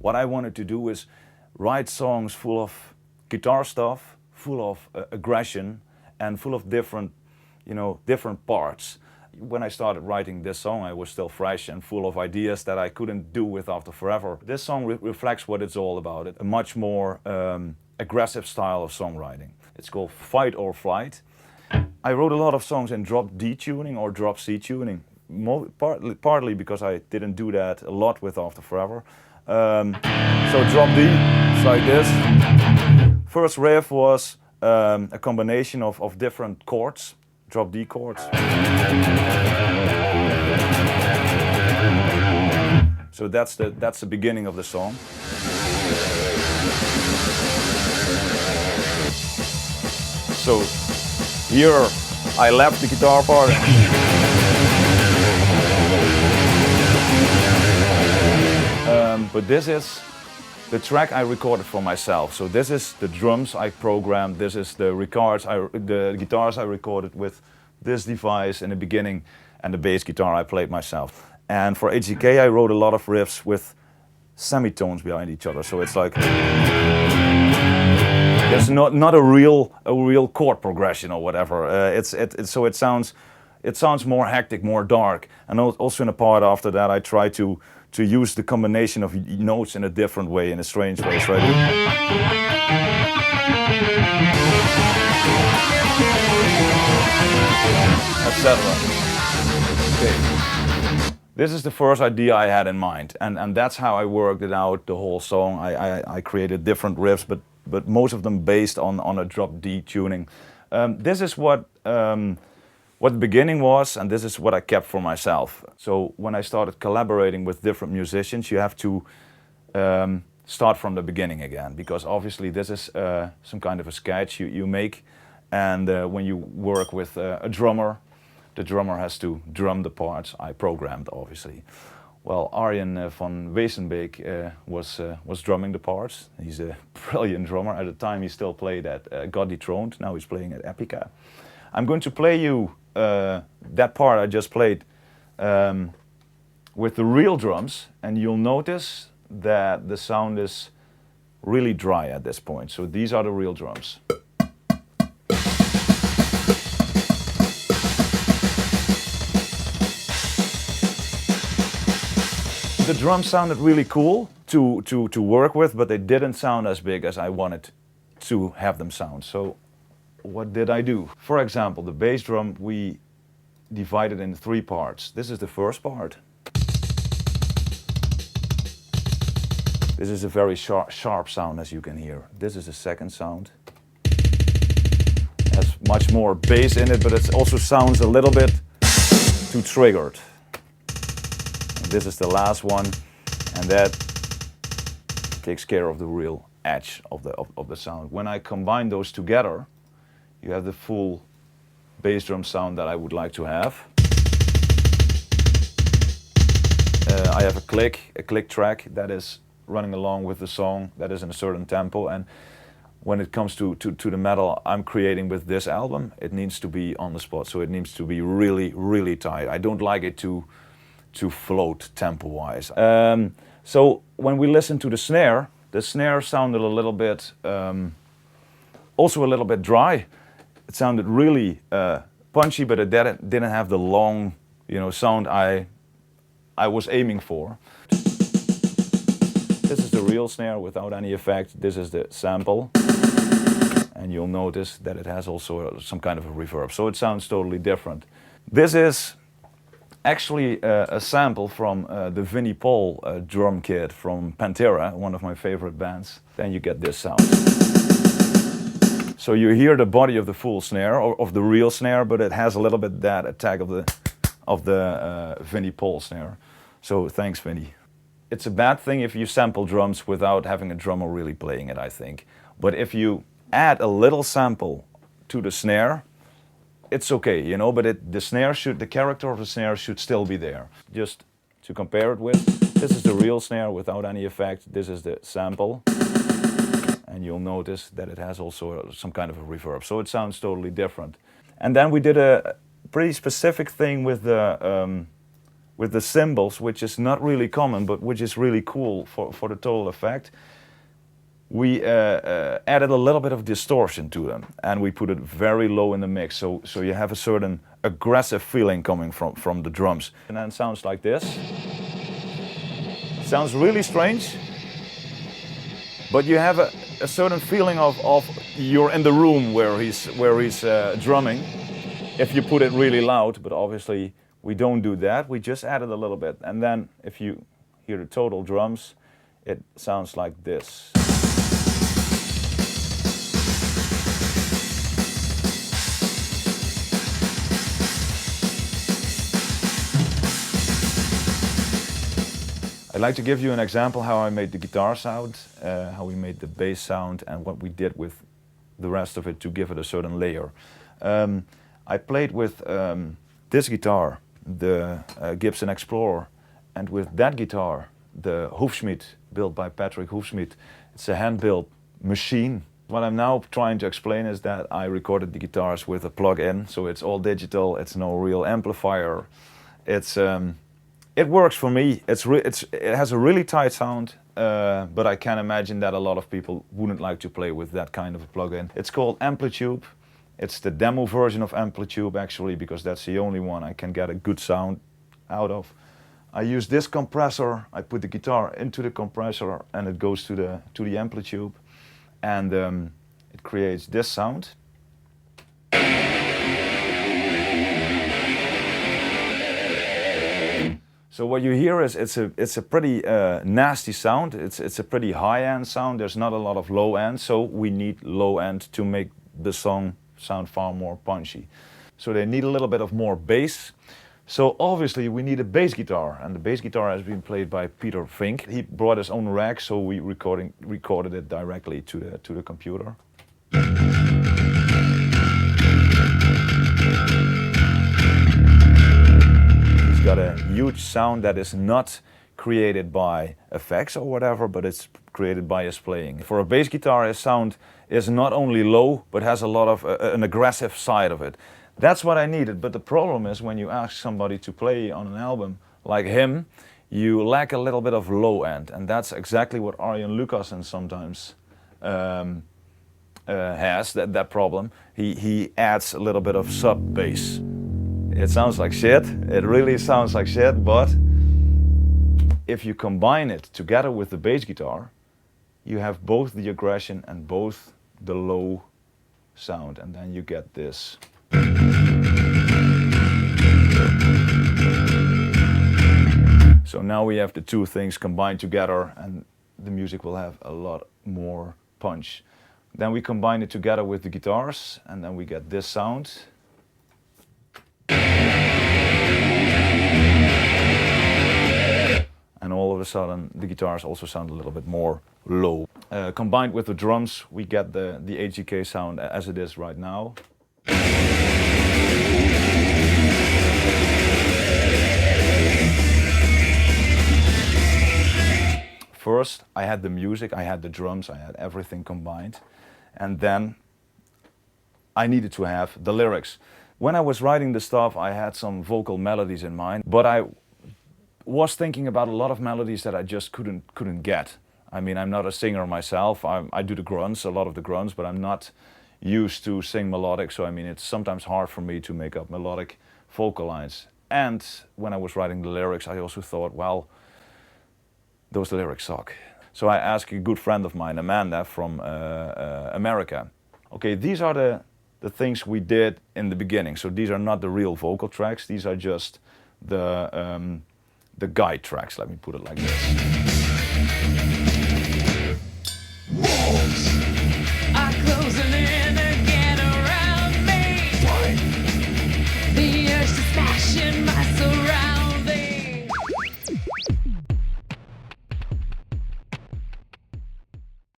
What I wanted to do is write songs full of guitar stuff, full of aggression, and full of different, different parts. When I started writing this song, I was still fresh and full of ideas that I couldn't do with After Forever. This song reflects what it's all about, a much more aggressive style of songwriting. It's called Fight or Flight. I wrote a lot of songs in drop D tuning or drop C tuning, partly because I didn't do that a lot with After Forever. So drop D, it's like this. First riff was a combination of different chords, drop D chords. So that's the beginning of the song. So here I left the guitar part. But this is the track I recorded for myself. So this is the drums I programmed. This is the guitars I recorded with this device in the beginning, and the bass guitar I played myself. And for HDK I wrote a lot of riffs with semitones behind each other. So it's like there's not a real chord progression or whatever. So it sounds more hectic, more dark. And also in a part after that I try to use the combination of notes in a different way, in a strange way. So etc. Okay. This is the first idea I had in mind, and that's how I worked it out, the whole song. I created different riffs, but most of them based on a drop D tuning. This is what the beginning was, and this is what I kept for myself. So when I started collaborating with different musicians, you have to start from the beginning again, because obviously this is some kind of a sketch you make, and when you work with a drummer, the drummer has to drum the parts I programmed, obviously. Well, Arjen van Wezenbeek was drumming the parts. He's a brilliant drummer. At the time he still played at God Dethroned, now he's playing at Epica. I'm going to play you that part I just played with the real drums, and you'll notice that the sound is really dry at this point. So these are the real drums. The drums sounded really cool to work with, but they didn't sound as big as I wanted to have them sound. So what did I do? For example, the bass drum we divided in 3 parts. This is the first part. This is a very sharp sound, as you can hear. This is the second sound. It has much more bass in it, but it also sounds a little bit too triggered. And this is the last one, and that takes care of the real edge of the sound. When I combine those together, you have the full bass drum sound that I would like to have. I have a click track that is running along with the song, that is in a certain tempo, and when it comes to the metal I'm creating with this album, it needs to be on the spot, so it needs to be really, really tight. I don't like it to float tempo-wise. So when we listen to the snare sounded a little bit, also a little bit dry. It sounded really punchy, but it didn't have the long, sound I was aiming for. This is the real snare without any effect. This is the sample, and you'll notice that it has also some kind of a reverb, so it sounds totally different. This is actually a sample from the Vinnie Paul drum kit from Pantera, one of my favorite bands. Then you get this sound. So you hear the body of the full snare, or of the real snare, but it has a little bit that attack of the Vinnie Paul snare. So thanks, Vinnie. It's a bad thing if you sample drums without having a drummer really playing it, I think. But if you add a little sample to the snare, it's okay, but the character of the snare should still be there. Just to compare it with, this is the real snare without any effect. This is the sample, and you'll notice that it has also some kind of a reverb, so it sounds totally different. And then we did a pretty specific thing with the with the cymbals, which is not really common, but which is really cool for the total effect. We added a little bit of distortion to them, and we put it very low in the mix, so you have a certain aggressive feeling coming from the drums. And then it sounds like this. It sounds really strange, but you have a certain feeling of you're in the room where he's drumming, if you put it really loud, but obviously we don't do that. We just added a little bit, and then if you hear the total drums, it sounds like this. I'd like to give you an example how I made the guitar sound, how we made the bass sound, and what we did with the rest of it to give it a certain layer. I played with this guitar, the Gibson Explorer, and with that guitar, the Hoefschmied, built by Patrick Hoefschmied. It's a hand-built machine. What I'm now trying to explain is that I recorded the guitars with a plug-in, so it's all digital, it's no real amplifier. It works for me. It has a really tight sound, but I can imagine that a lot of people wouldn't like to play with that kind of a plug-in. It's called Amplitube. It's the demo version of Amplitube actually, because that's the only one I can get a good sound out of. I use this compressor. I put the guitar into the compressor, and it goes to the Amplitube, and it creates this sound. So what you hear is it's a pretty nasty sound. It's a pretty high-end sound. There's not a lot of low-end, so we need low-end to make the song sound far more punchy. So they need a little bit of more bass. So obviously we need a bass guitar, and the bass guitar has been played by Peter Fink. He brought his own rack, so we recorded it directly to the computer. Got a huge sound that is not created by effects or whatever, but it's created by his playing. For a bass guitar, his sound is not only low, but has a lot of an aggressive side of it. That's what I needed, but the problem is when you ask somebody to play on an album like him, you lack a little bit of low end, and that's exactly what Arjen Lucassen sometimes has, that problem. He adds a little bit of sub bass. It sounds like shit, it really sounds like shit, but if you combine it together with the bass guitar, you have both the aggression and both the low sound, and then you get this. So now we have the two things combined together, and the music will have a lot more punch. Then we combine it together with the guitars, and then we get this sound. And all of a sudden the guitars also sound a little bit more low. Combined with the drums, we get the HDK sound as it is right now. First I had the music, I had the drums, I had everything combined, and then I needed to have the lyrics. When I was writing the stuff, I had some vocal melodies in mind, but I was thinking about a lot of melodies that I just couldn't get. I mean, I'm not a singer myself. I do the grunts, a lot of the grunts, but I'm not used to sing melodic, so I mean, it's sometimes hard for me to make up melodic vocal lines. And when I was writing the lyrics, I also thought, well, those lyrics suck. So I asked a good friend of mine, Amanda from America. Okay, these are the things we did in the beginning. So these are not the real vocal tracks. These are just the guide tracks. Let me put it like this. Walls are closing in